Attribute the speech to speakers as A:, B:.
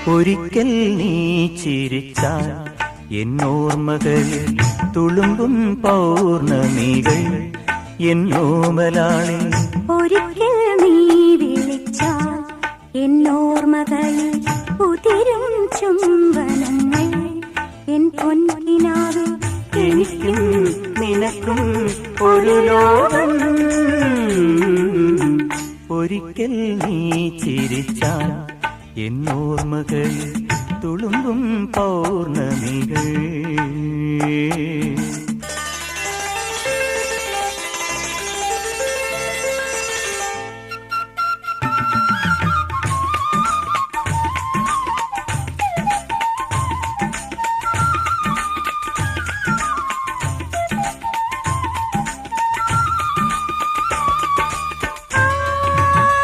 A: ഒരിക്കൽ നീ ചിരിച്ചാൽ എന്നോർമ്മകളിൽ തുളുമ്പും പൗർണമികൾ എന്നോമലാളെ.
B: ഒരിക്കൽ നീ വിളിച്ചാൽ എന്നോർമ്മകളിൽ ഉതിരും ചുംബനങ്ങൾ എൻ പൊൻകിനാവിൽ.
A: എനിക്കും നിനക്കും ഒരു ലോകം. ഒരിക്കൽ നീ ചിരിച്ചാൽ എന്നോർമ്മകളിൽ തുളുമ്പും പൗർണമികൾ.